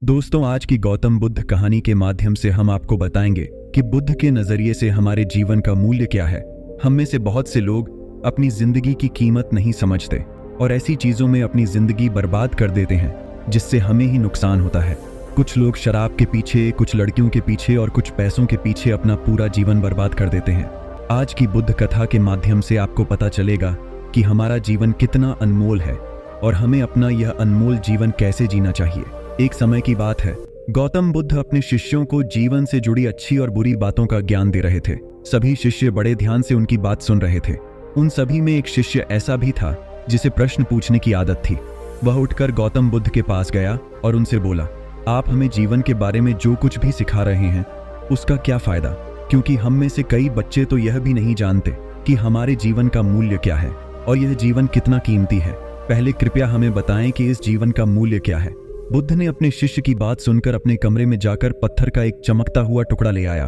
दोस्तों, आज की गौतम बुद्ध कहानी के माध्यम से हम आपको बताएंगे कि बुद्ध के नजरिए से हमारे जीवन का मूल्य क्या है। हम में से बहुत से लोग अपनी जिंदगी की कीमत नहीं समझते और ऐसी चीजों में अपनी जिंदगी बर्बाद कर देते हैं जिससे हमें ही नुकसान होता है। कुछ लोग शराब के पीछे, कुछ लड़कियों के पीछे और कुछ पैसों के पीछे अपना पूरा जीवन बर्बाद कर देते हैं। आज की बुद्ध कथा के माध्यम से आपको पता चलेगा कि हमारा जीवन कितना अनमोल है और हमें अपना यह अनमोल जीवन कैसे जीना चाहिए। एक समय की बात है, गौतम बुद्ध अपने शिष्यों को जीवन से जुड़ी अच्छी और बुरी बातों का ज्ञान दे रहे थे। सभी शिष्य बड़े ध्यान से उनकी बात सुन रहे थे। उन सभी में एक शिष्य ऐसा भी था जिसे प्रश्न पूछने की आदत थी। वह उठकर गौतम बुद्ध के पास गया और उनसे बोला, आप हमें जीवन के बारे में जो कुछ भी सिखा रहे हैं उसका क्या फायदा, क्योंकि हम में से कई बच्चे तो यह भी नहीं जानते कि हमारे जीवन का मूल्य क्या है और यह जीवन कितना कीमती है। पहले कृपया हमें बताएं कि इस जीवन का मूल्य क्या है। बुद्ध ने अपने शिष्य की बात सुनकर अपने कमरे में जाकर पत्थर का एक चमकता हुआ टुकड़ा ले आया।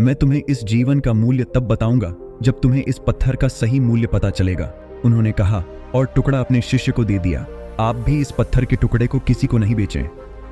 मैं तुम्हें इस जीवन का मूल्य तब बताऊंगा जब तुम्हें इस पत्थर का सही मूल्य पता चलेगा, उन्होंने कहा और टुकड़ा अपने शिष्य को दे दिया। आप भी इस पत्थर के टुकड़े को किसी को नहीं बेचें।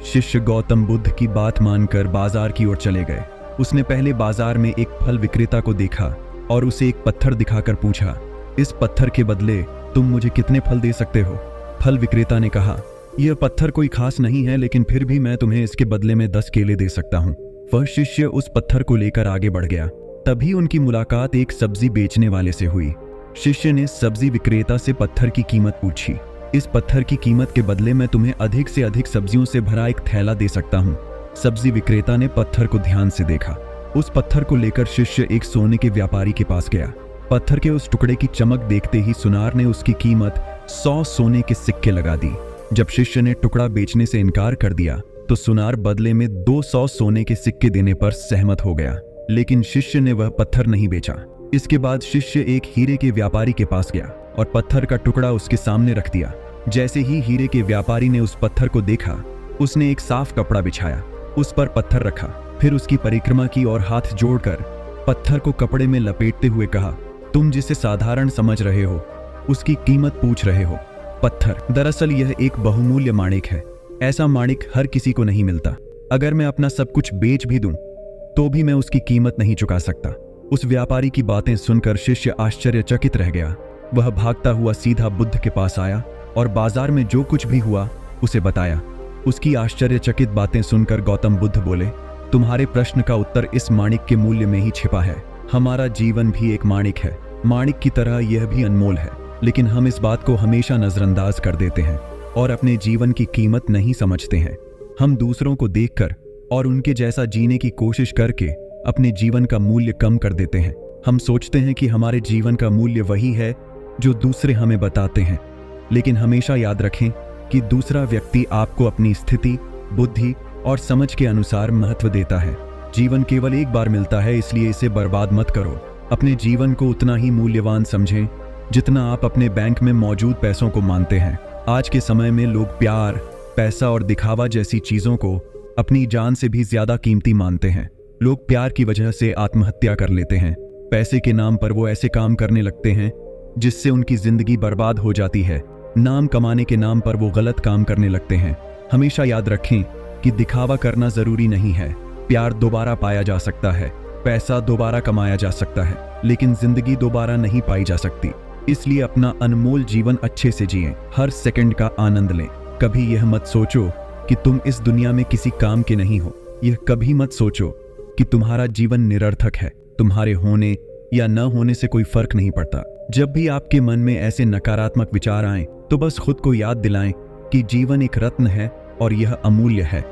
शिष्य गौतम बुद्ध की बात मानकर बाजार की ओर चले गए। उसने पहले बाजार में एक फल विक्रेता को देखा और उसे एक पत्थर दिखाकर पूछा, इस पत्थर के बदले तुम मुझे कितने फल दे सकते हो? फल विक्रेता ने कहा, यह पत्थर कोई खास नहीं है, लेकिन फिर भी मैं तुम्हें इसके बदले में 10 केले दे सकता हूँ। वह शिष्य उस पत्थर को लेकर आगे बढ़ गया। तभी उनकी मुलाकात एक सब्जी बेचने वाले से हुई। शिष्य ने सब्जी विक्रेता से पत्थर की कीमत पूछी। इस पत्थर की कीमत के बदले मैं तुम्हें अधिक से अधिक सब्जियों से भरा एक थैला दे सकता हूँ। सब्जी विक्रेता ने पत्थर को ध्यान से देखा। उस पत्थर को लेकर शिष्य एक सोने के व्यापारी के पास गया। पत्थर के उस टुकड़े की चमक देखते ही सुनार ने उसकी कीमत 100 सोने के सिक्के लगा दी। जब शिष्य ने टुकड़ा बेचने से इनकार कर दिया तो सुनार बदले में 200 सोने के सिक्के देने पर सहमत हो गया, लेकिन शिष्य ने वह पत्थर नहीं बेचा। इसके बाद शिष्य एक हीरे के व्यापारी के पास गया और पत्थर का टुकड़ा उसके सामने रख दिया। जैसे ही हीरे के व्यापारी ने उस पत्थर को देखा, उसने एक साफ कपड़ा बिछाया, उस पर पत्थर रखा, फिर उसकी परिक्रमा की और हाथ जोड़कर पत्थर को कपड़े में लपेटते हुए कहा, तुम जिसे साधारण समझ रहे हो उसकी कीमत पूछ रहे हो। पत्थर, दरअसल यह एक बहुमूल्य माणिक है। ऐसा माणिक हर किसी को नहीं मिलता। अगर मैं अपना सब कुछ बेच भी दूं तो भी मैं उसकी कीमत नहीं चुका सकता। उस व्यापारी की बातें सुनकर शिष्य आश्चर्यचकित रह गया। वह भागता हुआ सीधा बुद्ध के पास आया और बाजार में जो कुछ भी हुआ उसे बताया। उसकी आश्चर्यचकित बातें सुनकर गौतम बुद्ध बोले, तुम्हारे प्रश्न का उत्तर इस माणिक के मूल्य में ही छिपा है। हमारा जीवन भी एक माणिक है। माणिक की तरह यह भी अनमोल है, लेकिन हम इस बात को हमेशा नजरअंदाज कर देते हैं और अपने जीवन की कीमत नहीं समझते हैं। हम दूसरों को देखकर और उनके जैसा जीने की कोशिश करके अपने जीवन का मूल्य कम कर देते हैं। हम सोचते हैं कि हमारे जीवन का मूल्य वही है जो दूसरे हमें बताते हैं, लेकिन हमेशा याद रखें कि दूसरा व्यक्ति आपको अपनी स्थिति, बुद्धि और समझ के अनुसार महत्व देता है। जीवन केवल एक बार मिलता है, इसलिए इसे बर्बाद मत करो। अपने जीवन को उतना ही मूल्यवान समझें जितना आप अपने बैंक में मौजूद पैसों को मानते हैं। आज के समय में लोग प्यार, पैसा और दिखावा जैसी चीजों को अपनी जान से भी ज्यादा कीमती मानते हैं। लोग प्यार की वजह से आत्महत्या कर लेते हैं। पैसे के नाम पर वो ऐसे काम करने लगते हैं जिससे उनकी जिंदगी बर्बाद हो जाती है। नाम कमाने के नाम पर वो गलत काम करने लगते हैं। हमेशा याद रखें कि दिखावा करना जरूरी नहीं है। प्यार दोबारा पाया जा सकता है, पैसा दोबारा कमाया जा सकता है, लेकिन जिंदगी दोबारा नहीं पाई जा सकती। इसलिए अपना अनमोल जीवन अच्छे से जिएं, हर सेकंड का आनंद लें। कभी यह मत सोचो कि तुम इस दुनिया में किसी काम के नहीं हो। यह कभी मत सोचो कि तुम्हारा जीवन निरर्थक है। तुम्हारे होने या न होने से कोई फर्क नहीं पड़ता। जब भी आपके मन में ऐसे नकारात्मक विचार आएं, तो बस खुद को याद दिलाएं कि जीवन एक रत्न है और यह अमूल्य है।